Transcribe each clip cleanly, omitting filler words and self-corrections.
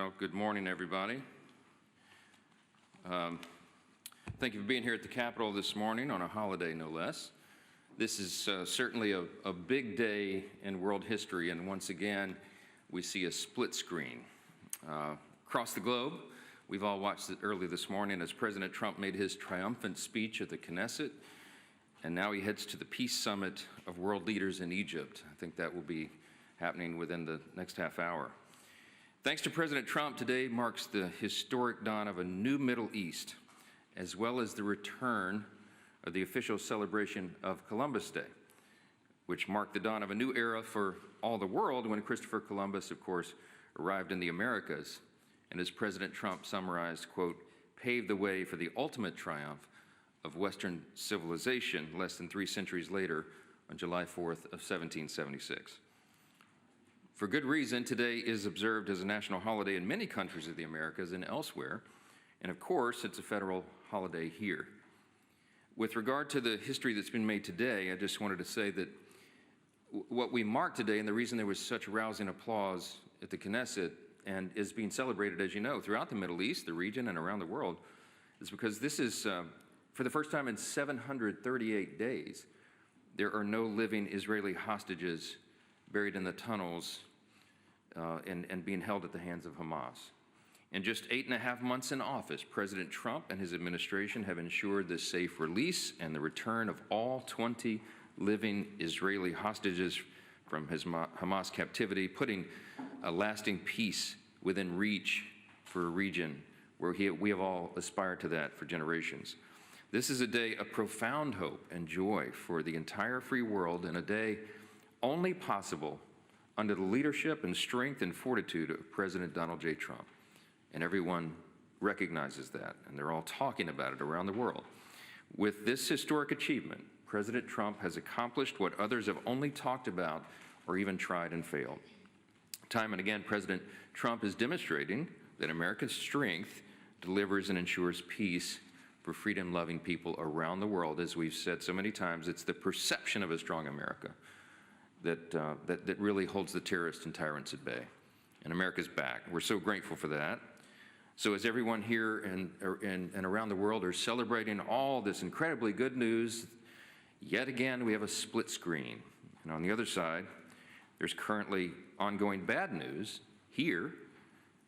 Well, good morning, everybody. Thank you for being here at the Capitol this morning on a holiday, no less. This is certainly a big day in world history, and once again, we see a split screen. Across the globe, we've all watched it early this morning as President Trump made his triumphant speech at the Knesset, and now he heads to the Peace Summit of world leaders in Egypt. I think that will be happening within the next half hour. Thanks to President Trump, today marks the historic dawn of a new Middle East, as well as the return of the official celebration of Columbus Day, which marked the dawn of a new era for all the world when Christopher Columbus, of course, arrived in the Americas, and as President Trump summarized, quote, paved the way for the ultimate triumph of Western civilization less than 3 centuries later on July 4th of 1776. For good reason, today is observed as a national holiday in many countries of the Americas and elsewhere, and of course, it's a federal holiday here. With regard to the history that's been made today, I just wanted to say that what we mark today, and the reason there was such rousing applause at the Knesset and is being celebrated, as you know, throughout the Middle East, the region, and around the world, is because this is, for the first time in 738 days, there are no living Israeli hostages buried in the tunnels and being held at the hands of Hamas. In just 8.5 months in office, President Trump and his administration have ensured the safe release and the return of all 20 living Israeli hostages from Hamas captivity, putting a lasting peace within reach for a region where we have all aspired to that for generations. This is a day of profound hope and joy for the entire free world, and a day only possible under the leadership and strength and fortitude of President Donald J. Trump. And everyone recognizes that, and they're all talking about it around the world. With this historic achievement, President Trump has accomplished what others have only talked about or even tried and failed. Time and again, President Trump is demonstrating that America's strength delivers and ensures peace for freedom-loving people around the world. As we've said so many times, it's the perception of a strong America that really holds the terrorists and tyrants at bay. And America's back. We're so grateful for that. So as everyone here and around the world are celebrating all this incredibly good news, yet again we have a split screen. And on the other side, there's currently ongoing bad news here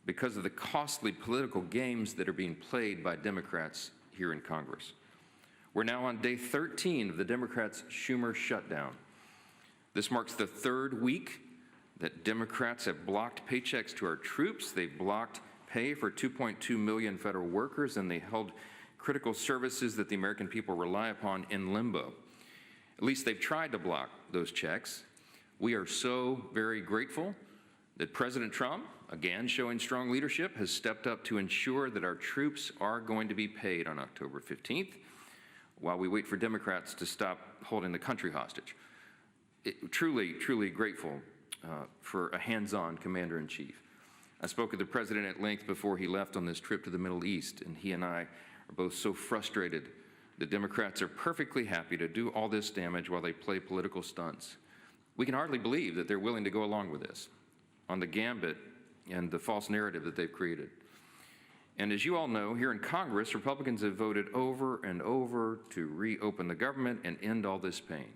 because of the costly political games that are being played by Democrats here in Congress. We're now on day 13 of the Democrats' Schumer shutdown. This marks the 3rd week that Democrats have blocked paychecks to our troops. They've blocked pay for 2.2 million federal workers, and they held critical services that the American people rely upon in limbo. At least they've tried to block those checks. We are so very grateful that President Trump, again showing strong leadership, has stepped up to ensure that our troops are going to be paid on October 15th, while we wait for Democrats to stop holding the country hostage. Truly, truly grateful for a hands-on commander-in-chief. I spoke with the president at length before he left on this trip to the Middle East, and he and I are both so frustrated that Democrats are perfectly happy to do all this damage while they play political stunts. We can hardly believe that they're willing to go along with this on the gambit and the false narrative that they've created. And as you all know, here in Congress, Republicans have voted over and over to reopen the government and end all this pain.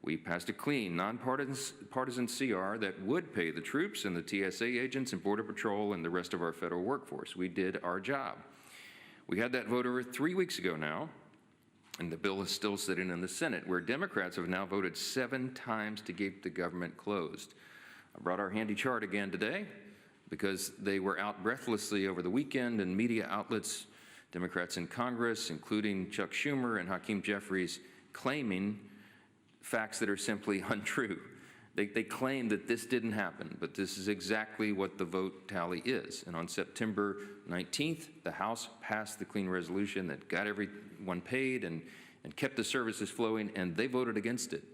We passed a clean, nonpartisan CR that would pay the troops and the TSA agents and Border Patrol and the rest of our federal workforce. We did our job. We had that vote over 3 weeks ago now, and the bill is still sitting in the Senate, where Democrats have now voted 7 times to keep the government closed. I brought our handy chart again today because they were out breathlessly over the weekend, and media outlets, Democrats in Congress, including Chuck Schumer and Hakeem Jeffries, claiming facts that are simply untrue. They claim that this didn't happen, but this is exactly what the vote tally is. And on September 19th, the House passed the clean resolution that got everyone paid and kept the services flowing, and they voted against it.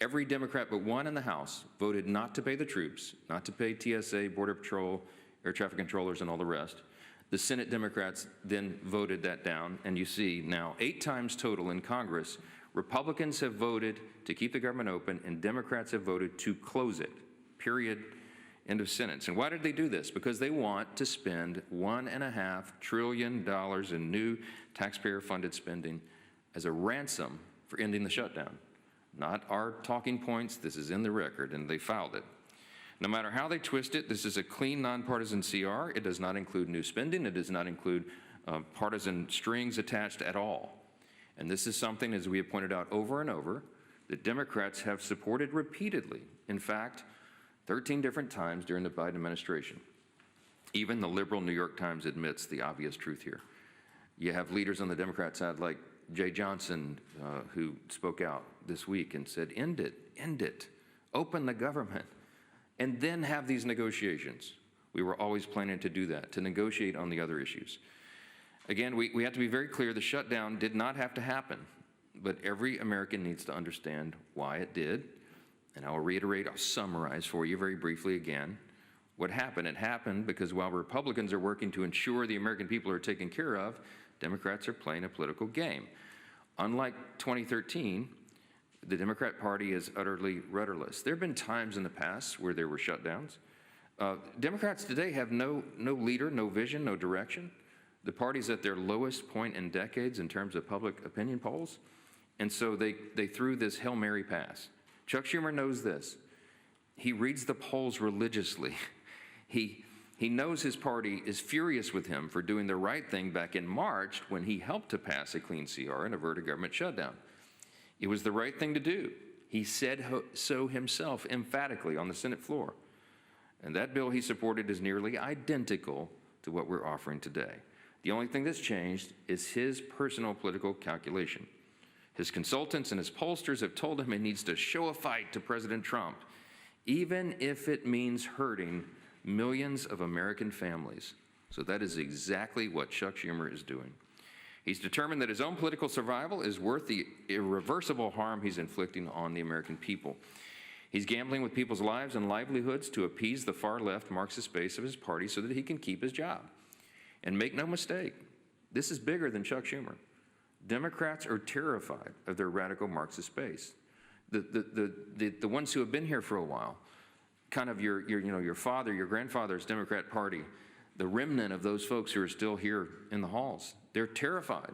Every Democrat but one in the House voted not to pay the troops, not to pay TSA, Border Patrol, air traffic controllers, and all the rest. The Senate Democrats then voted that down, and you see now 8 times total in Congress, Republicans have voted to keep the government open, and Democrats have voted to close it, period, End of sentence. And why did they do this? Because they want to spend $1.5 trillion in new taxpayer-funded spending as a ransom for ending the shutdown. Not our talking points. This is in the record, and they filed it. No matter how they twist it, this is a clean, nonpartisan CR. It does not include new spending. It does not include partisan strings attached at all. And this is something, as we have pointed out over and over, that Democrats have supported repeatedly. In fact, 13 different times during the Biden administration. Even the liberal New York Times admits the obvious truth here. You have leaders on the Democrat side like Jay Johnson, who spoke out this week and said, end it, open the government, and then have these negotiations. We were always planning to do that, to negotiate on the other issues. Again, we have to be very clear, the shutdown did not have to happen, but every American needs to understand why it did. And I'll reiterate, I'll summarize for you very briefly again. What happened? It happened because while Republicans are working to ensure the American people are taken care of, Democrats are playing a political game. Unlike 2013, the Democrat Party is utterly rudderless. There have been times in the past where there were shutdowns. Democrats today have no leader, no vision, no direction. The party's at their lowest point in decades in terms of public opinion polls. And so they threw this Hail Mary pass. Chuck Schumer knows this. He reads the polls religiously. He knows his party is furious with him for doing the right thing back in March when he helped to pass a clean CR and avert a government shutdown. It was the right thing to do. He said so himself emphatically on the Senate floor. And that bill he supported is nearly identical to what we're offering today. The only thing that's changed is his personal political calculation. His consultants and his pollsters have told him he needs to show a fight to President Trump, even if it means hurting millions of American families. So that is exactly what Chuck Schumer is doing. He's determined that his own political survival is worth the irreversible harm he's inflicting on the American people. He's gambling with people's lives and livelihoods to appease the far-left Marxist base of his party so that he can keep his job. And make no mistake, this is bigger than Chuck Schumer. Democrats are terrified of their radical Marxist base. The ones who have been here for a while, kind of your father, your grandfather's Democrat Party, the remnant of those folks who are still here in the halls, they're terrified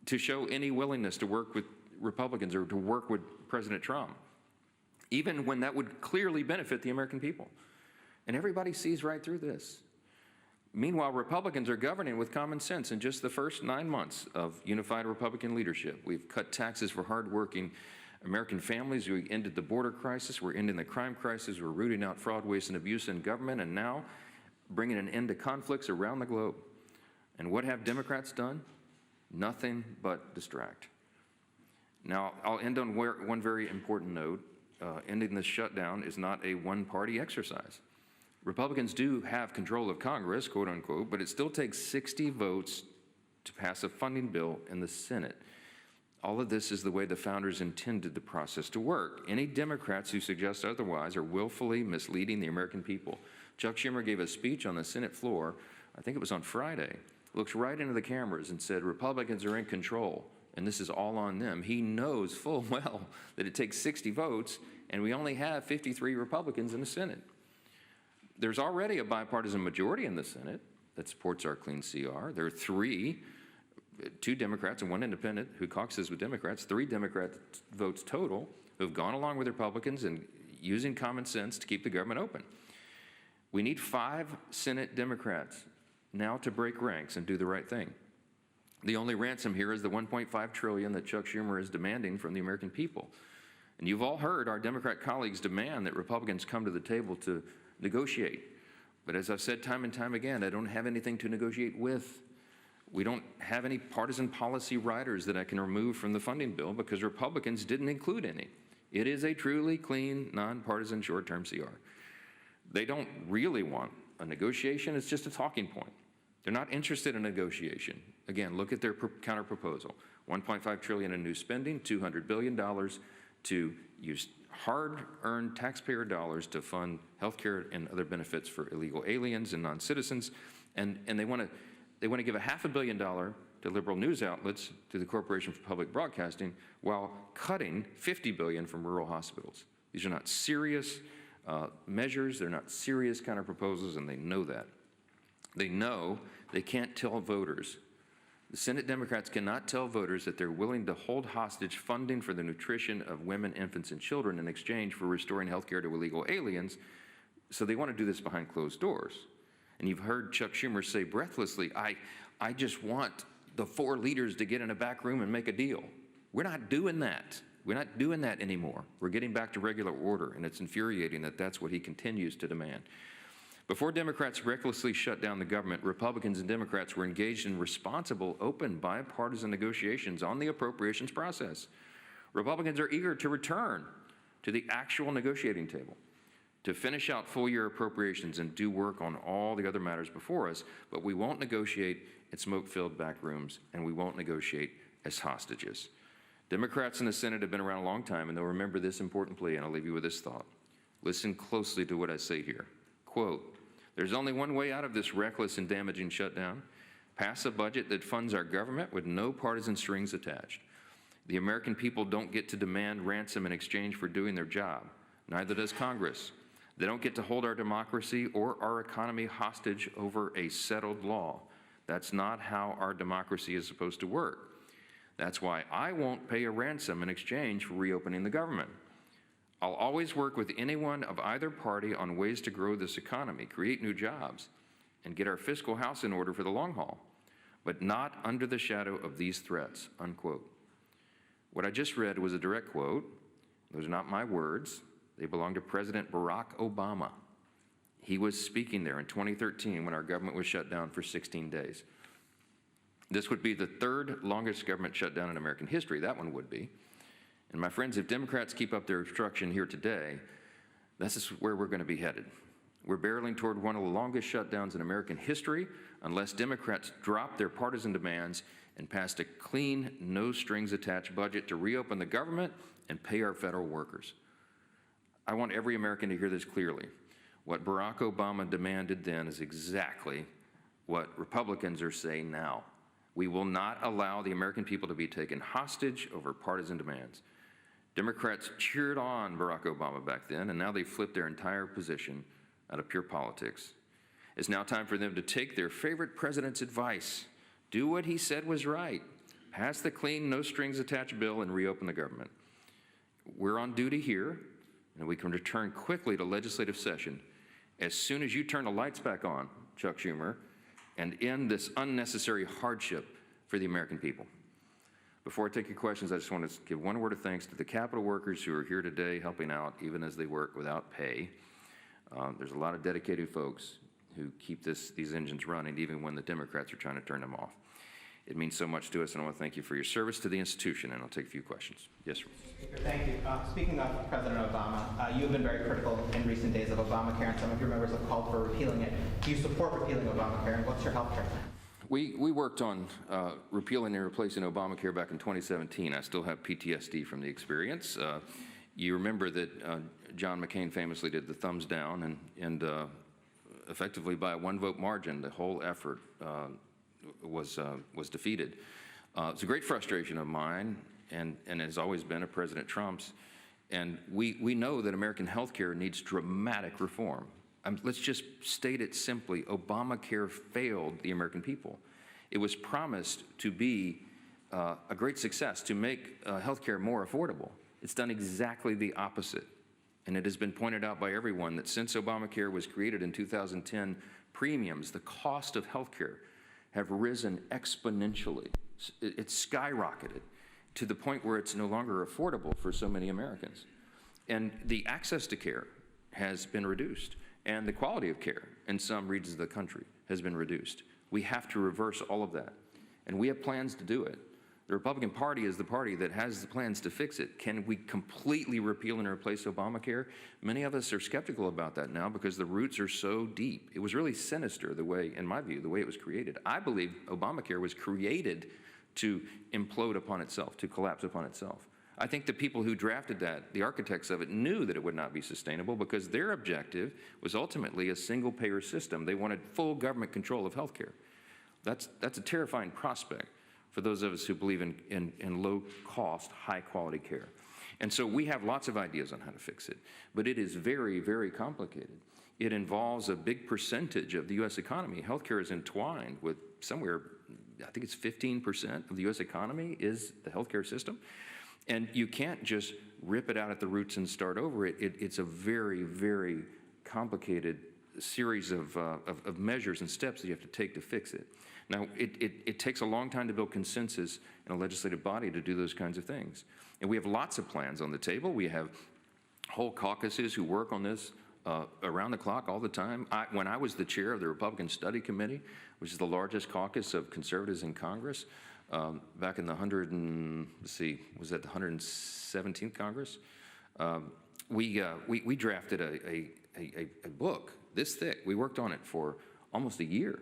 to show any willingness to work with Republicans or to work with President Trump, even when that would clearly benefit the American people. And everybody sees right through this. Meanwhile, Republicans are governing with common sense. In just the first 9 months of unified Republican leadership, we've cut taxes for hardworking American families. We ended the border crisis. We're ending the crime crisis. We're rooting out fraud, waste, and abuse in government, and now bringing an end to conflicts around the globe. And what have Democrats done? Nothing but distract. Now, I'll end on one very important note. Ending this shutdown is not a one-party exercise. Republicans do have control of Congress, quote unquote, but it still takes 60 votes to pass a funding bill in the Senate. All of this is the way the founders intended the process to work. Any Democrats who suggest otherwise are willfully misleading the American people. Chuck Schumer gave a speech on the Senate floor, I think it was on Friday, looks right into the cameras and said, Republicans are in control, and this is all on them. He knows full well that it takes 60 votes, and we only have 53 Republicans in the Senate. There's already a bipartisan majority in the Senate that supports our clean CR. There are two Democrats and one independent who caucuses with Democrats, 3 Democrat votes total who have gone along with Republicans and using common sense to keep the government open. We need 5 Senate Democrats now to break ranks and do the right thing. The only ransom here is the $1.5 trillion that Chuck Schumer is demanding from the American people. And you've all heard our Democrat colleagues demand that Republicans come to the table to negotiate. But as I've said time and time again, I don't have anything to negotiate with. We don't have any partisan policy riders that I can remove from the funding bill because Republicans didn't include any. It is a truly clean, nonpartisan short-term CR. They don't really want a negotiation. It's just a talking point. They're not interested in negotiation. Again, look at their counter proposal. $1.5 trillion in new spending, $200 billion to use hard-earned taxpayer dollars to fund health care and other benefits for illegal aliens and non-citizens, and they want to give $500 million to liberal news outlets through the Corporation for Public Broadcasting while cutting $50 billion from rural hospitals. These are not serious measures. They're not serious kind of proposals, and they know that. They know they can't tell voters. The Senate Democrats cannot tell voters that they're willing to hold hostage funding for the nutrition of women, infants, and children in exchange for restoring health care to illegal aliens. So they want to do this behind closed doors. And you've heard Chuck Schumer say breathlessly, I just want the 4 leaders to get in a back room and make a deal. We're not doing that. We're not doing that anymore. We're getting back to regular order, and it's infuriating that that's what he continues to demand. Before Democrats recklessly shut down the government, Republicans and Democrats were engaged in responsible, open, bipartisan negotiations on the appropriations process. Republicans are eager to return to the actual negotiating table, to finish out full-year appropriations and do work on all the other matters before us, but we won't negotiate in smoke-filled back rooms, and we won't negotiate as hostages. Democrats in the Senate have been around a long time, and they'll remember this important plea, and I'll leave you with this thought. Listen closely to what I say here. Quote, there's only one way out of this reckless and damaging shutdown. Pass a budget that funds our government with no partisan strings attached. The American people don't get to demand ransom in exchange for doing their job. Neither does Congress. They don't get to hold our democracy or our economy hostage over a settled law. That's not how our democracy is supposed to work. That's why I won't pay a ransom in exchange for reopening the government. I'll always work with anyone of either party on ways to grow this economy, create new jobs, and get our fiscal house in order for the long haul, but not under the shadow of these threats, unquote. What I just read was a direct quote. Those are not my words. They belong to President Barack Obama. He was speaking there in 2013 when our government was shut down for 16 days. This would be the 3rd longest government shutdown in American history. That one would be. And my friends, if Democrats keep up their obstruction here today, this is where we're going to be headed. We're barreling toward one of the longest shutdowns in American history unless Democrats drop their partisan demands and pass a clean, no-strings-attached budget to reopen the government and pay our federal workers. I want every American to hear this clearly. What Barack Obama demanded then is exactly what Republicans are saying now. We will not allow the American people to be taken hostage over partisan demands. Democrats cheered on Barack Obama back then, and now they've flipped their entire position out of pure politics. It's now time for them to take their favorite president's advice, do what he said was right, pass the clean, no-strings-attached bill, and reopen the government. We're on duty here, and we can return quickly to legislative session as soon as you turn the lights back on, Chuck Schumer, and end this unnecessary hardship for the American people. Before I take your questions, I just want to give one word of thanks to the Capitol workers who are here today helping out even as they work without pay. There's a lot of dedicated folks who keep these engines running even when the Democrats are trying to turn them off. It means so much to us, and I want to thank you for your service to the institution, and I'll take a few questions. Yes, sir. Thank you. Speaking of President Obama, you have been very critical in recent days of Obamacare, and some of your members have called for repealing it. Do you support repealing Obamacare, and what's your health care plan? We worked on repealing and replacing Obamacare back in 2017. I still have PTSD from the experience. You remember that John McCain famously did the thumbs down, and effectively by a one-vote margin, the whole effort was defeated. It's a great frustration of mine, and has always been of President Trump's. And we know that American health care needs dramatic reform. Let's just state it simply. Obamacare failed the American people. It was promised to be a great success, to make health care more affordable. It's done exactly the opposite. And it has been pointed out by everyone that since Obamacare was created in 2010, premiums, the cost of health care, have risen exponentially. It's skyrocketed to the point where it's no longer affordable for so many Americans. And the access to care has been reduced, and the quality of care in some regions of the country has been reduced. We have to reverse all of that, and we have plans to do it. The Republican Party is the party that has the plans to fix it. Can we completely repeal and replace Obamacare? Many of us are skeptical about that now because the roots are so deep. It was really sinister the way, in my view, the way it was created. I believe Obamacare was created to implode upon itself, to collapse upon itself. I think the people who drafted that, the architects of it, knew that it would not be sustainable because their objective was ultimately a single-payer system. They wanted full government control of health care. That's a terrifying prospect for those of us who believe in low-cost, high-quality care. And so we have lots of ideas on how to fix it, but it is very, very complicated. It involves a big percentage of the U.S. economy. Healthcare is entwined with somewhere, I think it's 15% of the U.S. economy is the healthcare system. And you can't just rip it out at the roots and start over it. It's a very, very complicated series of measures and steps that you have to take to fix it. Now, it takes a long time to build consensus in a legislative body to do those kinds of things. And we have lots of plans on the table. We have whole caucuses who work on this around the clock all the time. When I was the chair of the Republican Study Committee, which is the largest caucus of conservatives in Congress, back in the 117th Congress, we drafted a book this thick. We worked on it for almost a year,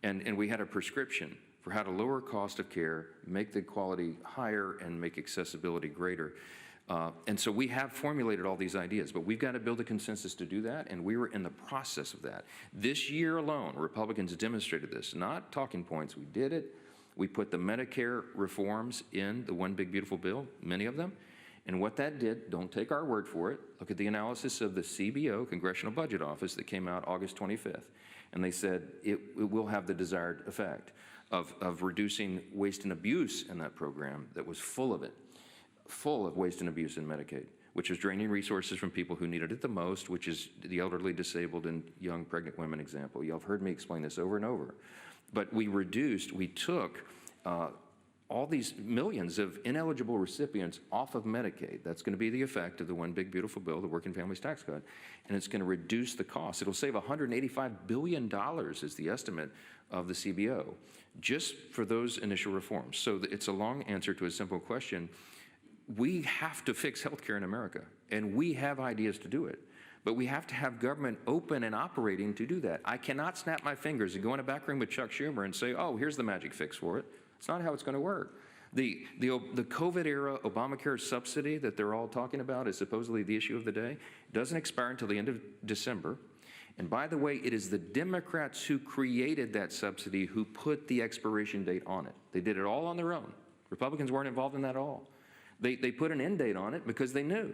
and we had a prescription for how to lower cost of care, make the quality higher, and make accessibility greater. And so we have formulated all these ideas, but we've got to build a consensus to do that, and we were in the process of that. This year alone, Republicans demonstrated this, not talking points. We did it. We put the Medicare reforms in the One Big Beautiful Bill, many of them. And what that did, don't take our word for it, look at the analysis of the CBO, Congressional Budget Office, that came out August 25th. And they said it will have the desired effect of reducing waste and abuse in that program that was full of it, full of waste and abuse in Medicaid, which was draining resources from people who needed it the most, which is the elderly, disabled, and young pregnant women example. Y'all have heard me explain this over and over. But we took all these millions of ineligible recipients off of Medicaid. That's going to be the effect of the One Big Beautiful Bill, the Working Families Tax Cut, and it's going to reduce the cost. It'll save $185 billion is the estimate of the CBO, just for those initial reforms. So it's a long answer to a simple question. We have to fix healthcare in America, and we have ideas to do it. But we have to have government open and operating to do that. I cannot snap my fingers and go in a back room with Chuck Schumer and say, oh, here's the magic fix for it. It's not how it's going to work. The COVID-era Obamacare subsidy that they're all talking about is supposedly the issue of the day. It doesn't expire until the end of December. And by the way, it is the Democrats who created that subsidy who put the expiration date on it. They did it all on their own. Republicans weren't involved in that at all. They put an end date on it because they knew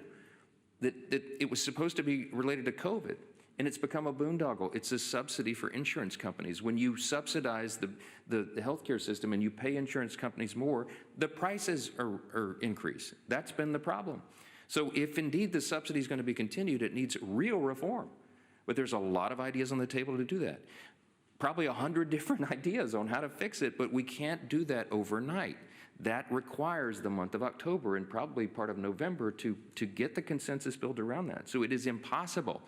that it was supposed to be related to COVID. And it's become a boondoggle. It's a subsidy for insurance companies. When you subsidize the healthcare system and you pay insurance companies more, the prices are increased. That's been the problem. So if indeed the subsidy is going to be continued, it needs real reform. But there's a lot of ideas on the table to do that. Probably 100 different ideas on how to fix it, but we can't do that overnight. That requires the month of October and probably part of November to get the consensus built around that. So it is impossible.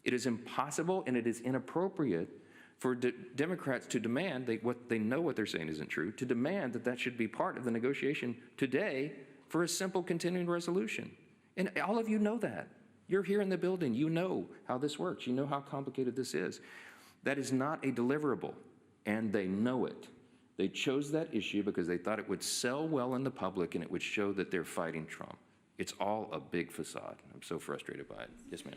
It is impossible and it is inappropriate for Democrats to demand, they know what they're saying isn't true, to demand that should be part of the negotiation today for a simple continuing resolution. And all of you know that. You're here in the building. You know how this works. You know how complicated this is. That is not a deliverable, and they know it. They chose that issue because they thought it would sell well in the public and it would show that they're fighting Trump. It's all a big facade. I'm so frustrated by it. Yes, ma'am.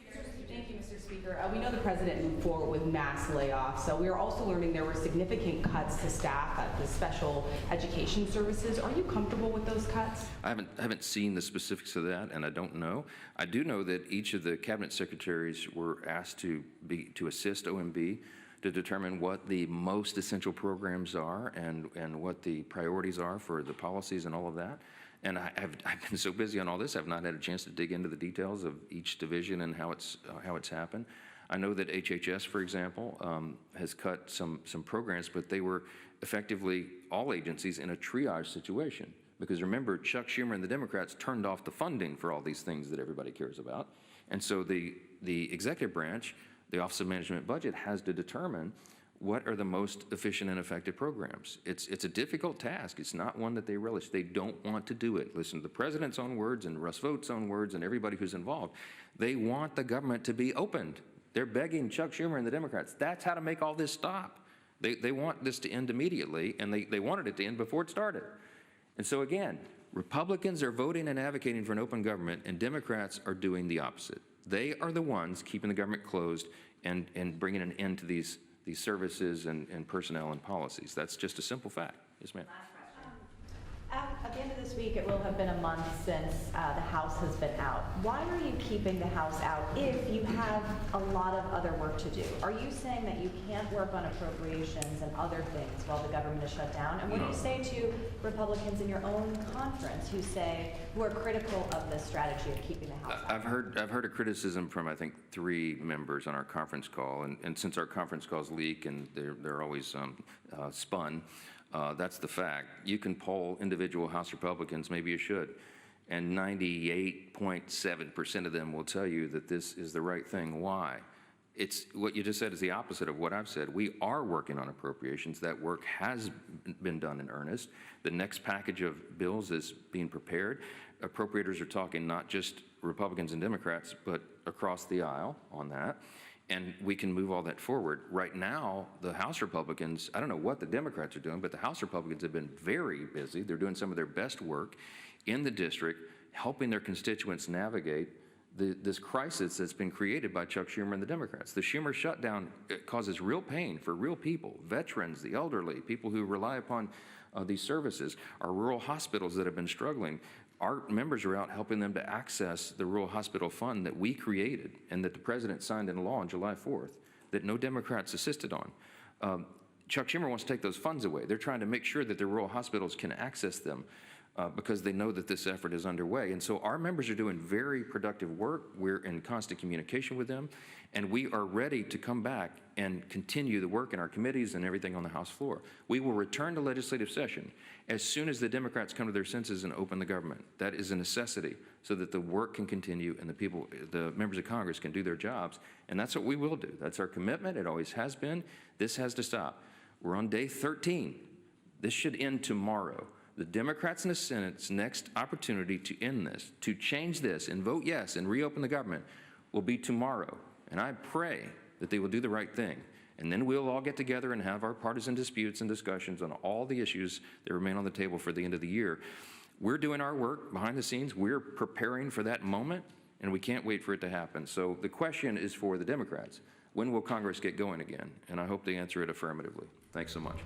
Thank you, Mr. Speaker. We know the president moved forward with mass layoffs. So we are also learning there were significant cuts to staff at the special education services. Are you comfortable with those cuts? I haven't seen the specifics of that, and I don't know. I do know that each of the cabinet secretaries were asked to assist OMB to determine what the most essential programs are and what the priorities are for the policies and all of that. And I've been so busy on all this, I've not had a chance to dig into the details of each division and how it's happened. I know that HHS, for example, has cut some programs, but they were effectively all agencies in a triage situation. Because remember, Chuck Schumer and the Democrats turned off the funding for all these things that everybody cares about. And so the executive branch, the Office of Management and Budget, has to determine what are the most efficient and effective programs. It's a difficult task. It's not one that they relish. They don't want to do it. Listen to the president's own words and Russ Vought's own words and everybody who's involved. They want the government to be opened. They're begging Chuck Schumer and the Democrats. That's how to make all this stop. They want this to end immediately, and they wanted it to end before it started. And so again, Republicans are voting and advocating for an open government, and Democrats are doing the opposite. They are the ones keeping the government closed and bringing an end to these services and personnel and policies. That's just a simple fact. Yes, ma'am. A At the end of this week, it will have been a month since the House has been out. Why are you keeping the House out if you have a lot of other work to do? Are you saying that you can't work on appropriations and other things while the government is shut down? And what do you say to Republicans in your own conference who are critical of this strategy of keeping the House out? I've heard a criticism from, I think, 3 members on our conference call, and since our conference calls leak and they're always spun, that's the fact. You can poll individual House Republicans, maybe you should, and 98.7% of them will tell you that this is the right thing. Why? It's what you just said is the opposite of what I've said. We are working on appropriations. That work has been done in earnest. The next package of bills is being prepared. Appropriators are talking not just Republicans and Democrats, but across the aisle on that. And we can move all that forward. Right now, the House Republicans, I don't know what the Democrats are doing, but the House Republicans have been very busy. They're doing some of their best work in the district, helping their constituents navigate this crisis that's been created by Chuck Schumer and the Democrats. The Schumer shutdown causes real pain for real people, veterans, the elderly, people who rely upon these services, our rural hospitals that have been struggling. Our members are out helping them to access the rural hospital fund that we created and that the president signed into law on July 4th, that no Democrats assisted on. Chuck Schumer wants to take those funds away. They're trying to make sure that the rural hospitals can access them because they know that this effort is underway. And so our members are doing very productive work. We're in constant communication with them, and we are ready to come back and continue the work in our committees and everything on the House floor. We will return to legislative session as soon as the Democrats come to their senses and open the government. That is a necessity so that the work can continue and the members of Congress can do their jobs. And that's what we will do. That's our commitment. It always has been. This has to stop. We're on day 13. This should end tomorrow. The Democrats in the Senate's next opportunity to end this, to change this and vote yes and reopen the government will be tomorrow. And I pray that they will do the right thing. And then we'll all get together and have our partisan disputes and discussions on all the issues that remain on the table for the end of the year. We're doing our work behind the scenes. We're preparing for that moment, and we can't wait for it to happen. So the question is for the Democrats. When will Congress get going again? And I hope they answer it affirmatively. Thanks so much.